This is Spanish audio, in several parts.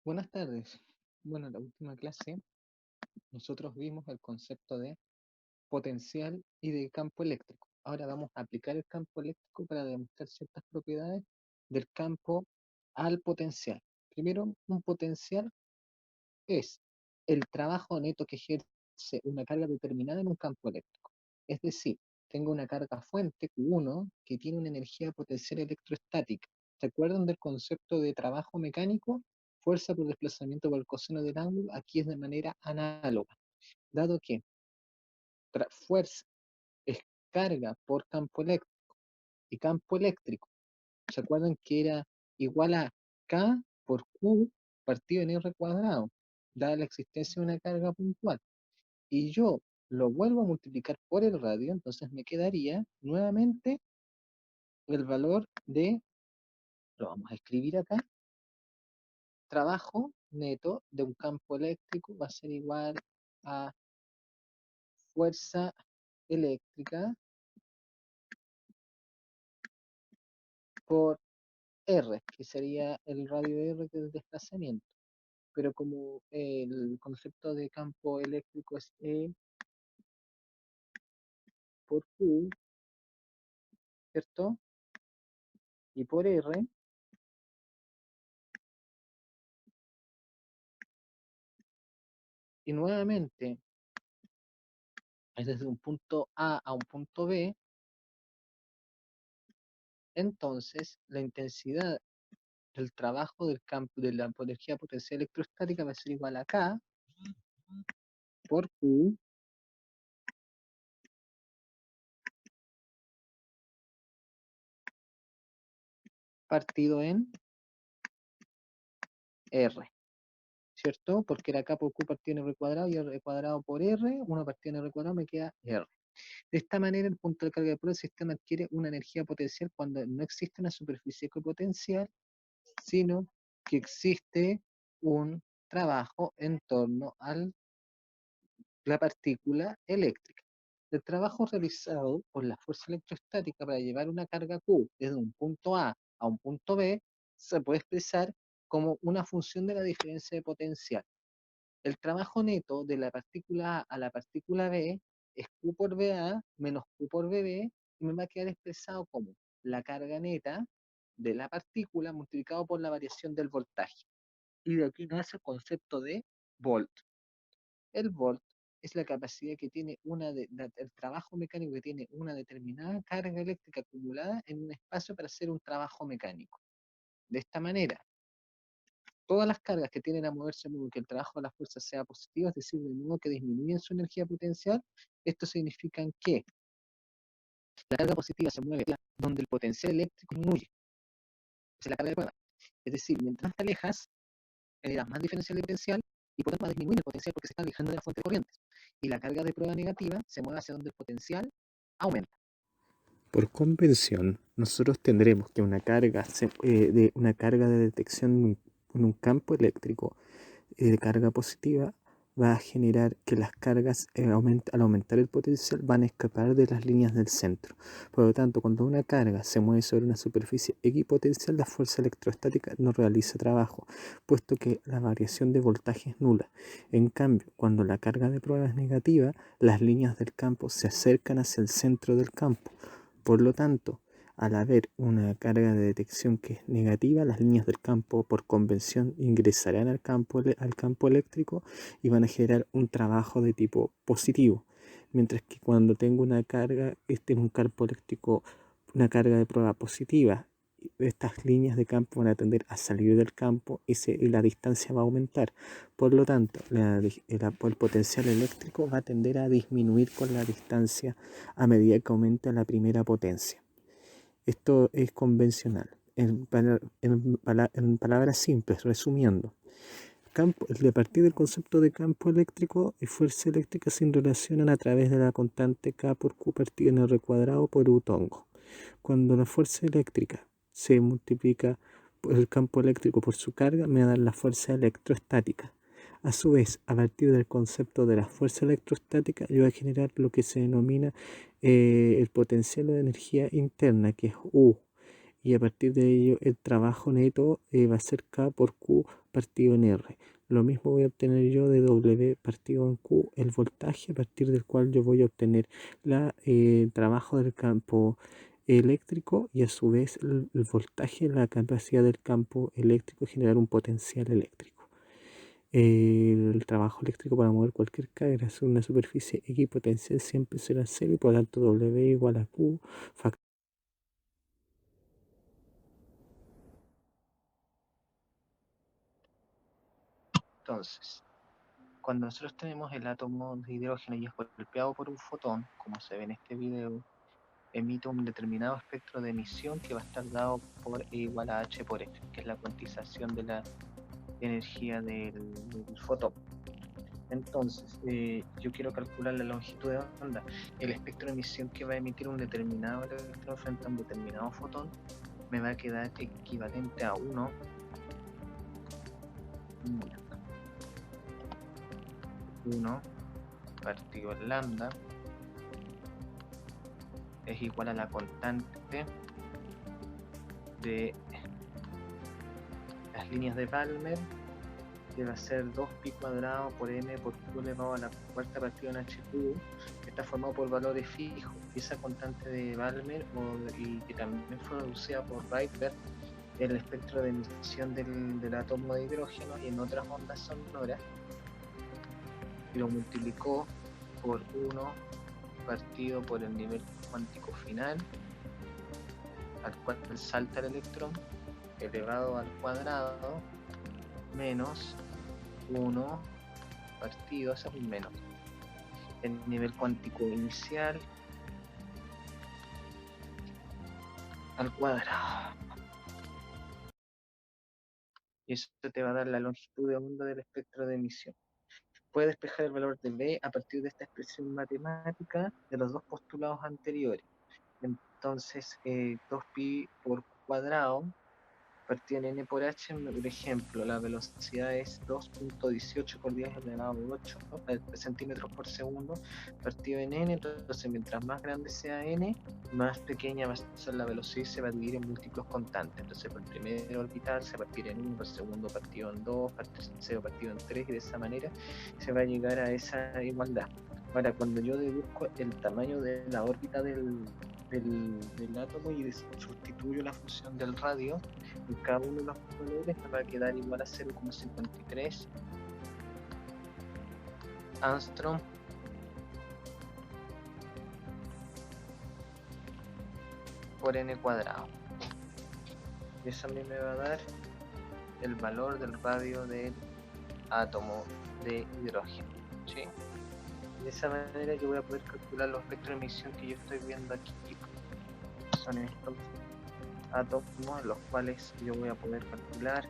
Buenas tardes. Bueno, en la última clase nosotros vimos el concepto de potencial y de campo eléctrico. Ahora vamos a aplicar el campo eléctrico para demostrar ciertas propiedades del campo al potencial. Primero, un potencial es el trabajo neto que ejerce una carga determinada en un campo eléctrico. Es decir, tengo una carga fuente Q1 que tiene una energía potencial electrostática. ¿Se acuerdan del concepto de trabajo mecánico? Fuerza por desplazamiento por el coseno del ángulo, aquí es de manera análoga, dado que fuerza es carga por campo eléctrico y campo eléctrico. ¿Se acuerdan que era igual a K por Q partido en R cuadrado, dada la existencia de una carga puntual? Y yo lo vuelvo a multiplicar por el radio, entonces me quedaría nuevamente el valor de, lo vamos a escribir acá, trabajo neto de un campo eléctrico va a ser igual a fuerza eléctrica por R, que sería el radio de R, que es el desplazamiento. Pero como el concepto de campo eléctrico es E por Q, ¿cierto? Y por R, y nuevamente es desde un punto A a un punto B, entonces la intensidad del trabajo del campo de la energía potencial electrostática va a ser igual a K por Q partido en R, ¿cierto? Porque era K por Q partido en R cuadrado y R cuadrado por R, 1 partido en R cuadrado me queda R. De esta manera, el punto de carga de prueba del sistema adquiere una energía potencial cuando no existe una superficie equipotencial, sino que existe un trabajo en torno a la partícula eléctrica. El trabajo realizado por la fuerza electrostática para llevar una carga Q desde un punto A un punto B se puede expresar como una función de la diferencia de potencial. El trabajo neto de la partícula A a la partícula B es Q por BA menos Q por BB y me va a quedar expresado como la carga neta de la partícula multiplicado por la variación del voltaje. Y de aquí nace el concepto de volt. El volt es la capacidad que tiene el trabajo mecánico que tiene una determinada carga eléctrica acumulada en un espacio para hacer un trabajo mecánico. De esta manera, todas las cargas que tienen a moverse modo que el trabajo de la fuerza sea positivo, es decir, de modo que disminuyen su energía potencial, esto significa que la carga positiva se mueve donde el potencial eléctrico disminuye. Esa es la carga de prueba. Es decir, mientras más te alejas, generas más diferencial de potencial y por tanto va a disminuir el potencial porque se está alejando de la fuente de corrientes. Y la carga de prueba negativa se mueve hacia donde el potencial aumenta. Por convención, nosotros tendremos que una carga de detección en un campo eléctrico de carga positiva va a generar que las cargas, al aumentar el potencial, van a escapar de las líneas del centro. Por lo tanto, cuando una carga se mueve sobre una superficie equipotencial, la fuerza electrostática no realiza trabajo, puesto que la variación de voltaje es nula. En cambio, cuando la carga de prueba es negativa, las líneas del campo se acercan hacia el centro del campo. Por lo tanto, al haber una carga de detección que es negativa, las líneas del campo por convención ingresarán al campo eléctrico y van a generar un trabajo de tipo positivo. Mientras que cuando tengo una carga, en un campo eléctrico, una carga de prueba positiva, estas líneas de campo van a tender a salir del campo y la distancia va a aumentar. Por lo tanto, el potencial eléctrico va a tender a disminuir con la distancia a medida que aumenta la primera potencia. Esto es convencional. En palabras simples, resumiendo, a partir del concepto de campo eléctrico y fuerza eléctrica se relacionan a través de la constante K por Q partido en R cuadrado por U tongo. Cuando la fuerza eléctrica se multiplica por el campo eléctrico por su carga, me da la fuerza electrostática. A su vez, a partir del concepto de la fuerza electrostática, yo voy a generar lo que se denomina el potencial de energía interna, que es U. y a partir de ello el trabajo neto va a ser K por Q partido en R. Lo mismo voy a obtener yo de W partido en Q, el voltaje a partir del cual yo voy a obtener el trabajo del campo eléctrico y a su vez el voltaje, la capacidad del campo eléctrico de generar un potencial eléctrico. El trabajo eléctrico para mover cualquier carga sobre una superficie X potencial siempre será cero y por lo tanto W igual a Q factor. Entonces, cuando nosotros tenemos el átomo de hidrógeno y es golpeado por un fotón, como se ve en este video, emite un determinado espectro de emisión que va a estar dado por E igual a H por F, que es la cuantización de la energía del fotón. Entonces, yo quiero calcular la longitud de onda. El espectro de emisión que va a emitir un determinado electrón frente a un determinado fotón me va a quedar equivalente a 1 partido en lambda es igual a la constante de las líneas de Balmer, que va a ser 2pi cuadrado por n por q elevado a la cuarta partido en h cubo, que está formado por valores fijos. Y esa constante de Balmer, y que también fue reducida por Rydberg en el espectro de emisión del átomo de hidrógeno y en otras ondas sonoras, y lo multiplicó por 1 partido por el nivel cuántico final, al cual salta el electrón, elevado al cuadrado, menos 1 partido, eso es un menos, el nivel cuántico inicial al cuadrado. Y eso te va a dar la longitud de onda del espectro de emisión. Puedes despejar el valor de B a partir de esta expresión matemática de los dos postulados anteriores. Entonces, 2pi por cuadrado partido en n por h, por ejemplo, la velocidad es 2.18 por 10 elevado a 8 centímetros por segundo partido en n. Entonces, mientras más grande sea n, más pequeña va a ser la velocidad y se va a dividir en múltiplos constantes. Entonces, por el primer orbital se va a partir en 1, por el segundo partido en 2, por el tercero partido en 3, y de esa manera se va a llegar a esa igualdad. Ahora, cuando yo deduzco el tamaño de la órbita del átomo y sustituyo la función del radio en cada uno de los valores, me va a quedar igual a 0,53 Armstrong por n cuadrado. Y eso a mí me va a dar el valor del radio del átomo de hidrógeno, ¿sí? De esa manera yo voy a poder calcular los espectros de emisión que yo estoy viendo aquí. Son estos átomos, los cuales yo voy a poder calcular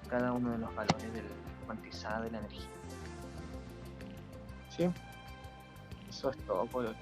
cada uno de los valores del cuantizado de la energía. ¿Sí? Eso es todo por hoy.